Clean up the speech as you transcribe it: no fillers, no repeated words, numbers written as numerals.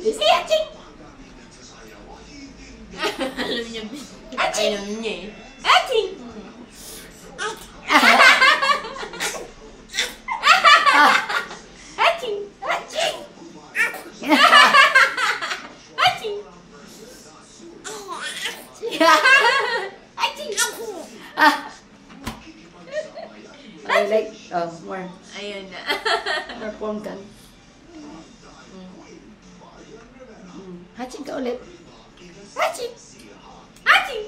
Si Aching! Alam niya, Aching! alam niya eh. Aching! Aching! Aching! Aching! Aching! I like, more. Ayun na. Perform ka. Hatching ka ulit. Aching! Aching!